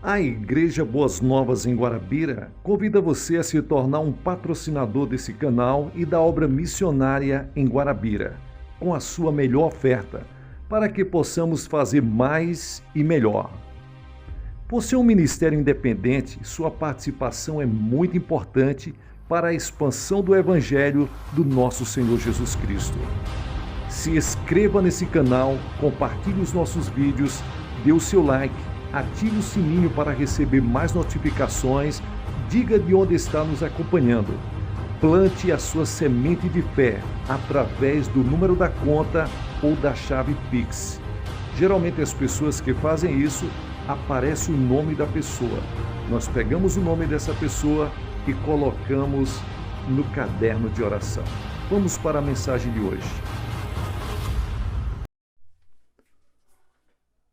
A Igreja Boas Novas em Guarabira convida você a se tornar um patrocinador desse canal e da obra missionária em Guarabira, com a sua melhor oferta, para que possamos fazer mais e melhor. Por ser um ministério independente, sua participação é muito importante para a expansão do Evangelho do nosso Senhor Jesus Cristo. Se inscreva nesse canal, compartilhe os nossos vídeos, dê o seu like, ative o sininho para receber mais notificações, diga de onde está nos acompanhando. Plante a sua semente de fé através do número da conta ou da chave Pix. Geralmente as pessoas que fazem isso, aparece o nome da pessoa. Nós pegamos o nome dessa pessoa e colocamos no caderno de oração. Vamos para a mensagem de hoje.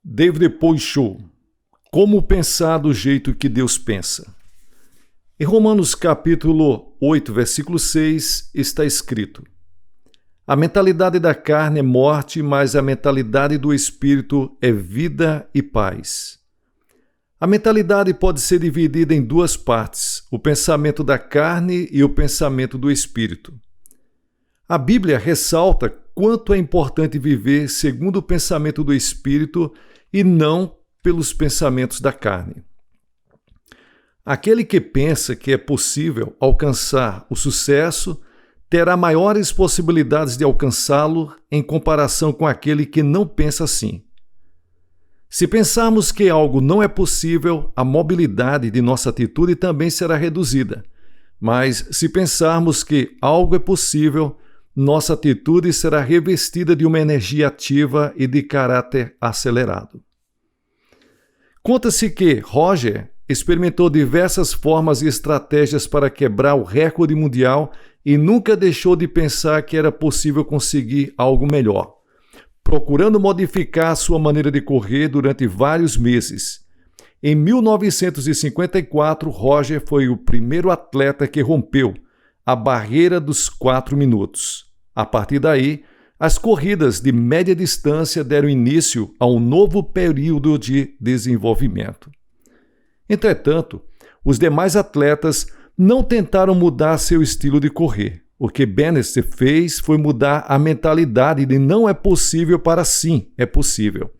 David Poichot. Como pensar do jeito que Deus pensa? Em Romanos capítulo 8, versículo 6, está escrito: a mentalidade da carne é morte, mas a mentalidade do espírito é vida e paz. A mentalidade pode ser dividida em duas partes, o pensamento da carne e o pensamento do espírito. A Bíblia ressalta quanto é importante viver segundo o pensamento do espírito e não pelos pensamentos da carne. Aquele que pensa que é possível alcançar o sucesso terá maiores possibilidades de alcançá-lo em comparação com aquele que não pensa assim. Se pensarmos que algo não é possível, a mobilidade de nossa atitude também será reduzida. Mas se pensarmos que algo é possível, nossa atitude será revestida de uma energia ativa e de caráter acelerado. Conta-se que Roger experimentou diversas formas e estratégias para quebrar o recorde mundial e nunca deixou de pensar que era possível conseguir algo melhor, procurando modificar sua maneira de correr durante vários meses. Em 1954, Roger foi o primeiro atleta que rompeu a barreira dos 4 minutos. A partir daí, as corridas de média distância deram início a um novo período de desenvolvimento. Entretanto, os demais atletas não tentaram mudar seu estilo de correr. O que Bannister fez foi mudar a mentalidade de não é possível para sim é possível.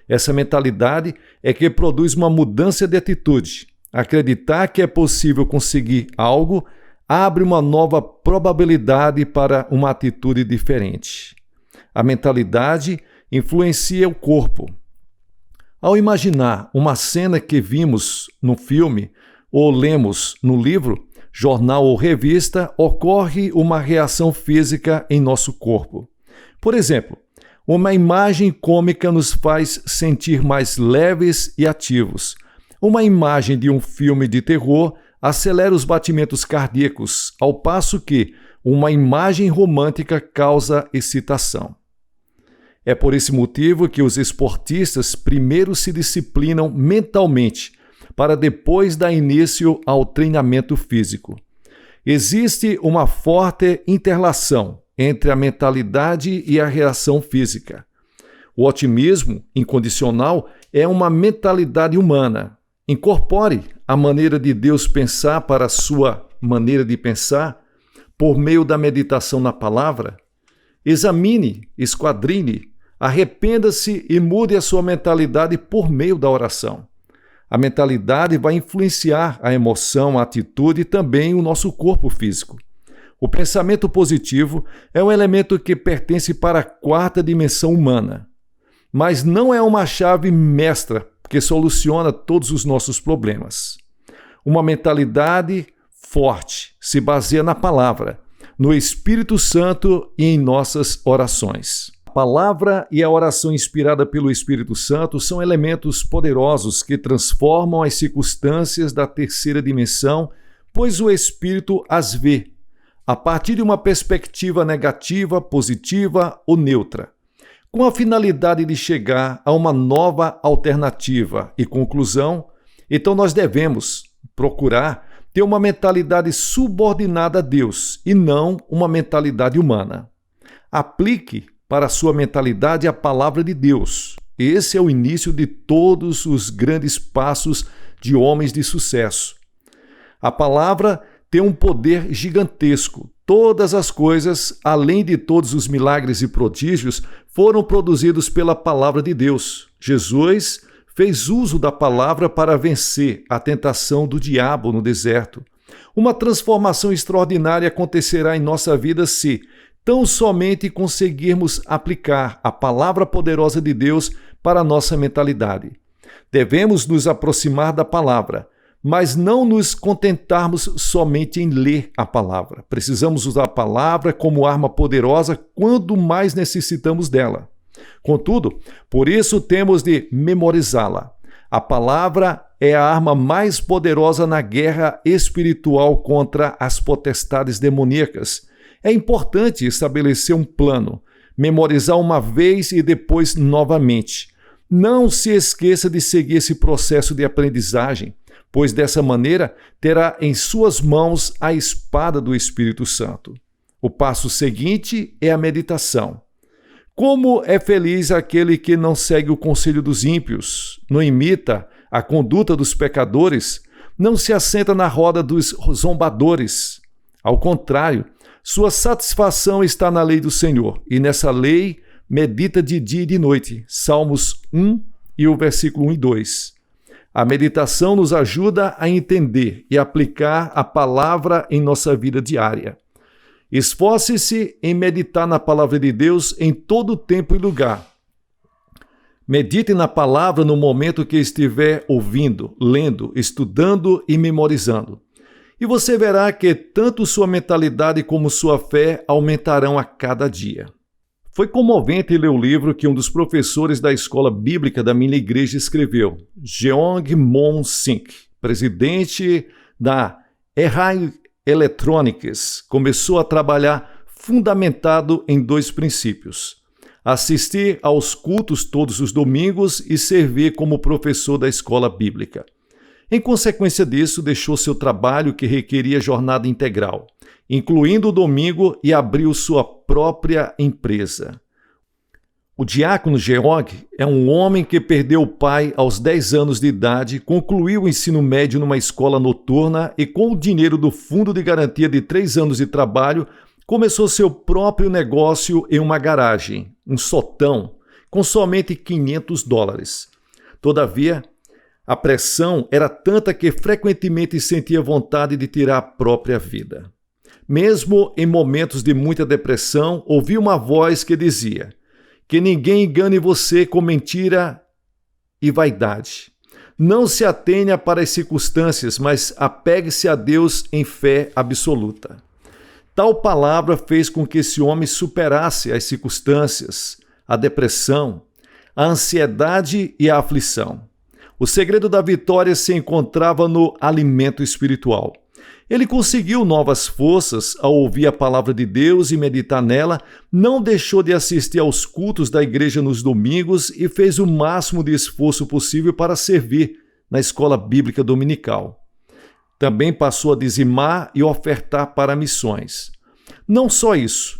Essa mentalidade é que produz uma mudança de atitude. Acreditar que é possível conseguir algo abre uma nova probabilidade para uma atitude diferente. A mentalidade influencia o corpo. Ao imaginar uma cena que vimos no filme ou lemos no livro, jornal ou revista, ocorre uma reação física em nosso corpo. Por exemplo, uma imagem cômica nos faz sentir mais leves e ativos. Uma imagem de um filme de terror acelera os batimentos cardíacos, ao passo que uma imagem romântica causa excitação. É por esse motivo que os esportistas primeiro se disciplinam mentalmente, para depois dar início ao treinamento físico. Existe uma forte interrelação entre a mentalidade e a reação física. O otimismo incondicional é uma mentalidade humana. Incorpore a maneira de Deus pensar para a sua maneira de pensar por meio da meditação na palavra. Examine, esquadrine, arrependa-se e mude a sua mentalidade por meio da oração. A mentalidade vai influenciar a emoção, a atitude e também o nosso corpo físico. O pensamento positivo é um elemento que pertence para a 4ª dimensão humana, mas não é uma chave mestra que soluciona todos os nossos problemas. Uma mentalidade forte se baseia na palavra, no Espírito Santo e em nossas orações. A palavra e a oração inspirada pelo Espírito Santo são elementos poderosos que transformam as circunstâncias da 3ª dimensão, pois o Espírito as vê, a partir de uma perspectiva negativa, positiva ou neutra, com a finalidade de chegar a uma nova alternativa e conclusão. Então nós devemos procurar ter uma mentalidade subordinada a Deus e não uma mentalidade humana. Aplique para a sua mentalidade a palavra de Deus. Esse é o início de todos os grandes passos de homens de sucesso. A palavra tem um poder gigantesco. Todas as coisas, além de todos os milagres e prodígios, foram produzidos pela palavra de Deus. Jesus fez uso da palavra para vencer a tentação do diabo no deserto. Uma transformação extraordinária acontecerá em nossa vida se tão somente conseguirmos aplicar a palavra poderosa de Deus para a nossa mentalidade. Devemos nos aproximar da palavra, mas não nos contentarmos somente em ler a palavra. Precisamos usar a palavra como arma poderosa quando mais necessitamos dela. Contudo, por isso temos de memorizá-la. A palavra é a arma mais poderosa na guerra espiritual contra as potestades demoníacas. É importante estabelecer um plano, memorizar uma vez e depois novamente. Não se esqueça de seguir esse processo de aprendizagem, pois dessa maneira terá em suas mãos a espada do Espírito Santo. O passo seguinte é a meditação. Como é feliz aquele que não segue o conselho dos ímpios, não imita a conduta dos pecadores, não se assenta na roda dos zombadores. Ao contrário, sua satisfação está na lei do Senhor, e nessa lei medita de dia e de noite. Salmos 1 e o versículo 1 e 2. A meditação nos ajuda a entender e aplicar a palavra em nossa vida diária. Esforce-se em meditar na palavra de Deus em todo tempo e lugar. Medite na palavra no momento que estiver ouvindo, lendo, estudando e memorizando. E você verá que tanto sua mentalidade como sua fé aumentarão a cada dia. Foi comovente ler o livro que um dos professores da escola bíblica da minha igreja escreveu, Jeong Mon Sink, presidente da Errai Electronics, começou a trabalhar fundamentado em 2 princípios: assistir aos cultos todos os domingos e servir como professor da escola bíblica. Em consequência disso, deixou seu trabalho que requeria jornada integral, incluindo o domingo, e abriu sua própria empresa. O diácono Jeong é um homem que perdeu o pai aos 10 anos de idade, concluiu o ensino médio numa escola noturna e, com o dinheiro do fundo de garantia de 3 anos de trabalho, começou seu próprio negócio em uma garagem, um sótão, com somente $500. Todavia, a pressão era tanta que frequentemente sentia vontade de tirar a própria vida. Mesmo em momentos de muita depressão, ouvi uma voz que dizia: que ninguém engane você com mentira e vaidade. Não se atenha para as circunstâncias, mas apegue-se a Deus em fé absoluta. Tal palavra fez com que esse homem superasse as circunstâncias, a depressão, a ansiedade e a aflição. O segredo da vitória se encontrava no alimento espiritual. Ele conseguiu novas forças ao ouvir a palavra de Deus e meditar nela, não deixou de assistir aos cultos da igreja nos domingos e fez o máximo de esforço possível para servir na escola bíblica dominical. Também passou a dizimar e ofertar para missões. Não só isso,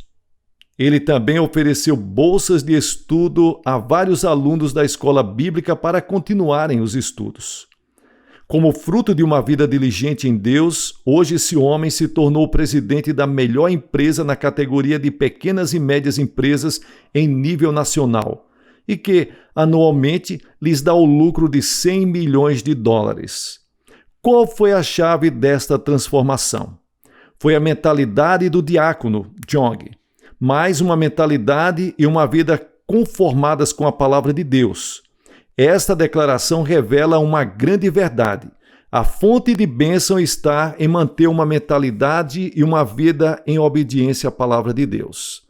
ele também ofereceu bolsas de estudo a vários alunos da escola bíblica para continuarem os estudos. Como fruto de uma vida diligente em Deus, hoje esse homem se tornou presidente da melhor empresa na categoria de pequenas e médias empresas em nível nacional e que, anualmente, lhes dá o lucro de $100 milhões. Qual foi a chave desta transformação? Foi a mentalidade do diácono Jeong, mais uma mentalidade e uma vida conformadas com a palavra de Deus. Esta declaração revela uma grande verdade. A fonte de bênção está em manter uma mentalidade e uma vida em obediência à palavra de Deus.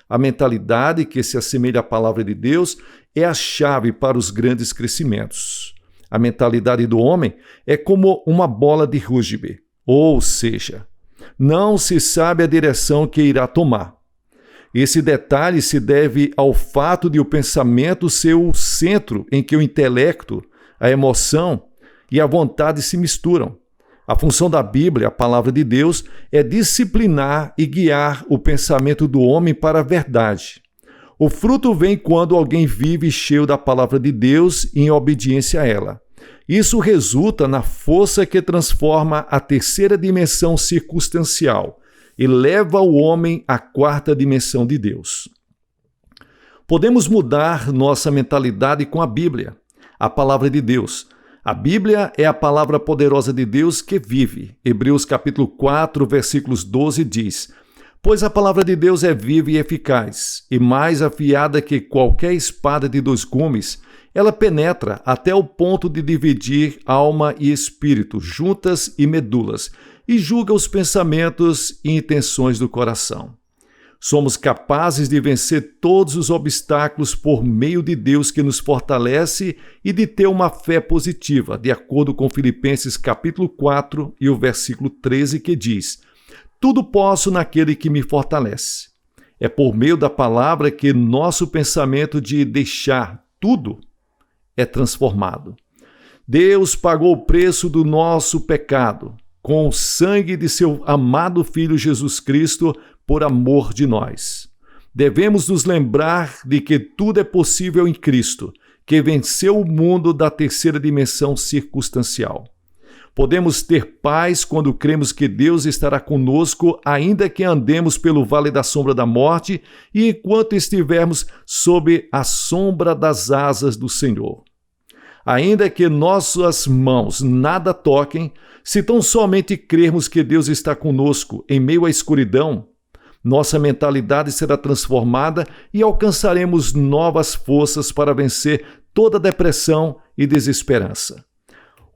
A mentalidade que se assemelha à palavra de Deus é a chave para os grandes crescimentos. A mentalidade do homem é como uma bola de rugby, ou seja, não se sabe a direção que irá tomar. Esse detalhe se deve ao fato de o pensamento ser o centro em que o intelecto, a emoção e a vontade se misturam. A função da Bíblia, a palavra de Deus, é disciplinar e guiar o pensamento do homem para a verdade. O fruto vem quando alguém vive cheio da palavra de Deus e em obediência a ela. Isso resulta na força que transforma a terceira dimensão circunstancial e leva o homem à quarta dimensão de Deus. Podemos mudar nossa mentalidade com a Bíblia, a palavra de Deus. A Bíblia é a palavra poderosa de Deus que vive. Hebreus capítulo 4, versículos 12 diz: pois a palavra de Deus é viva e eficaz, e mais afiada que qualquer espada de 2 gumes, ela penetra até o ponto de dividir alma e espírito, juntas e medulas, e julga os pensamentos e intenções do coração. Somos capazes de vencer todos os obstáculos por meio de Deus que nos fortalece e de ter uma fé positiva, de acordo com Filipenses capítulo 4 e o versículo 13, que diz: tudo posso naquele que me fortalece. É por meio da palavra que nosso pensamento de deixar tudo é transformado. Deus pagou o preço do nosso pecado com o sangue de seu amado Filho Jesus Cristo por amor de nós. Devemos nos lembrar de que tudo é possível em Cristo, que venceu o mundo da terceira dimensão circunstancial. Podemos ter paz quando cremos que Deus estará conosco, ainda que andemos pelo vale da sombra da morte e enquanto estivermos sob a sombra das asas do Senhor. Ainda que nossas mãos nada toquem, se tão somente crermos que Deus está conosco em meio à escuridão, nossa mentalidade será transformada e alcançaremos novas forças para vencer toda depressão e desesperança.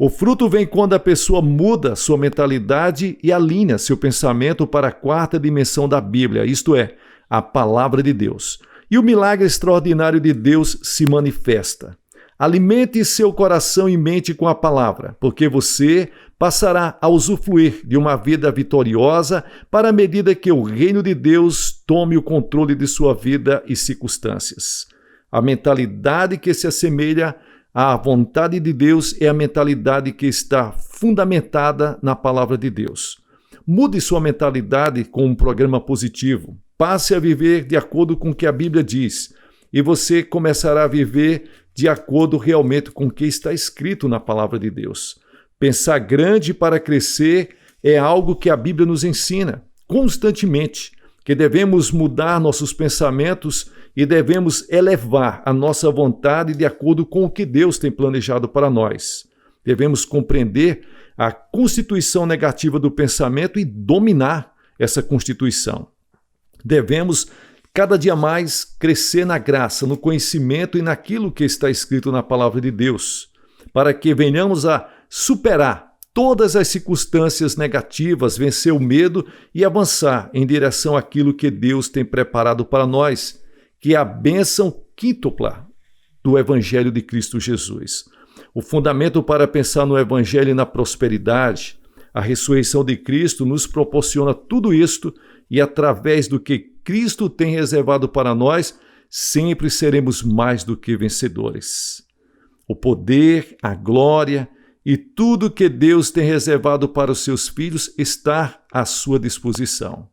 O fruto vem quando a pessoa muda sua mentalidade e alinha seu pensamento para a quarta dimensão da Bíblia, isto é, a palavra de Deus. E o milagre extraordinário de Deus se manifesta. Alimente seu coração e mente com a palavra, porque você passará a usufruir de uma vida vitoriosa para a medida que o reino de Deus tome o controle de sua vida e circunstâncias. A mentalidade que se assemelha à vontade de Deus é a mentalidade que está fundamentada na palavra de Deus. Mude sua mentalidade com um programa positivo. Passe a viver de acordo com o que a Bíblia diz e você começará a viver de acordo realmente com o que está escrito na palavra de Deus. Pensar grande para crescer é algo que a Bíblia nos ensina constantemente, que devemos mudar nossos pensamentos e devemos elevar a nossa vontade de acordo com o que Deus tem planejado para nós. Devemos compreender a constituição negativa do pensamento e dominar essa constituição. Devemos cada dia mais crescer na graça, no conhecimento e naquilo que está escrito na palavra de Deus, para que venhamos a superar todas as circunstâncias negativas, vencer o medo e avançar em direção àquilo que Deus tem preparado para nós, que é a bênção quíntupla do Evangelho de Cristo Jesus. O fundamento para pensar no Evangelho e na prosperidade, a ressurreição de Cristo nos proporciona tudo isto e através do que Cristo tem reservado para nós, sempre seremos mais do que vencedores. O poder, a glória e tudo que Deus tem reservado para os seus filhos está à sua disposição.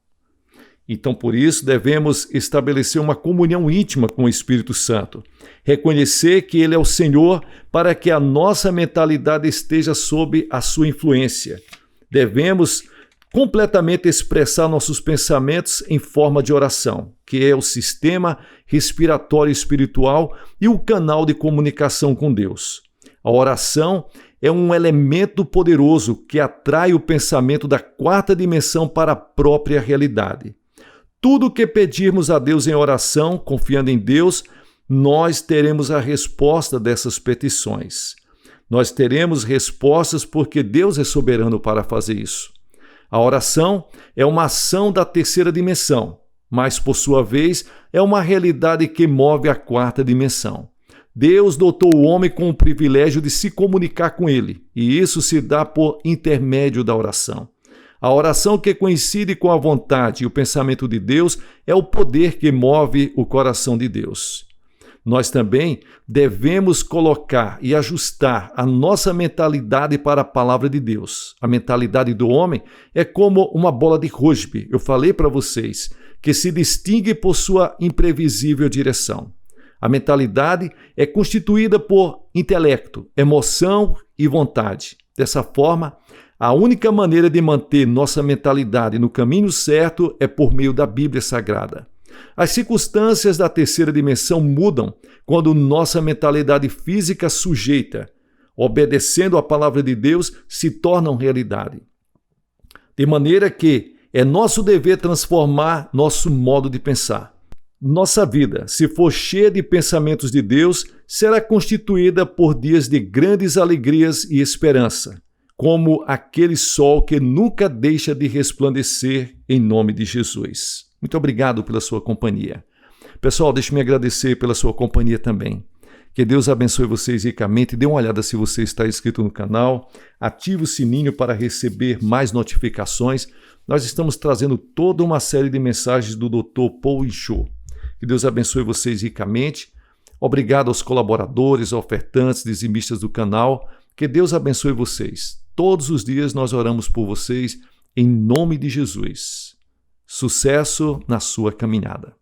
Então, por isso, devemos estabelecer uma comunhão íntima com o Espírito Santo, reconhecer que Ele é o Senhor para que a nossa mentalidade esteja sob a sua influência. Devemos completamente expressar nossos pensamentos em forma de oração, que é o sistema respiratório espiritual e o canal de comunicação com Deus. A oração é um elemento poderoso que atrai o pensamento da quarta dimensão para a própria realidade. Tudo o que pedirmos a Deus em oração, confiando em Deus, nós teremos a resposta dessas petições. Nós teremos respostas porque Deus é soberano para fazer isso. A oração é uma ação da terceira dimensão, mas, por sua vez, é uma realidade que move a quarta dimensão. Deus dotou o homem com o privilégio de se comunicar com ele, e isso se dá por intermédio da oração. A oração que coincide com a vontade e o pensamento de Deus é o poder que move o coração de Deus. Nós também devemos colocar e ajustar a nossa mentalidade para a palavra de Deus. A mentalidade do homem é como uma bola de rugby, eu falei para vocês, que se distingue por sua imprevisível direção. A mentalidade é constituída por intelecto, emoção e vontade. Dessa forma, a única maneira de manter nossa mentalidade no caminho certo é por meio da Bíblia Sagrada. As circunstâncias da terceira dimensão mudam quando nossa mentalidade física sujeita, obedecendo à palavra de Deus, se tornam realidade. De maneira que é nosso dever transformar nosso modo de pensar. Nossa vida, se for cheia de pensamentos de Deus, será constituída por dias de grandes alegrias e esperança, como aquele sol que nunca deixa de resplandecer em nome de Jesus. Muito obrigado pela sua companhia. Pessoal, deixe-me agradecer pela sua companhia também. Que Deus abençoe vocês ricamente. Dê uma olhada se você está inscrito no canal. Ative o sininho para receber mais notificações. Nós estamos trazendo toda uma série de mensagens do Dr. Paul Winchou. Que Deus abençoe vocês ricamente. Obrigado aos colaboradores, ofertantes, dizimistas do canal. Que Deus abençoe vocês. Todos os dias nós oramos por vocês em nome de Jesus. Sucesso na sua caminhada.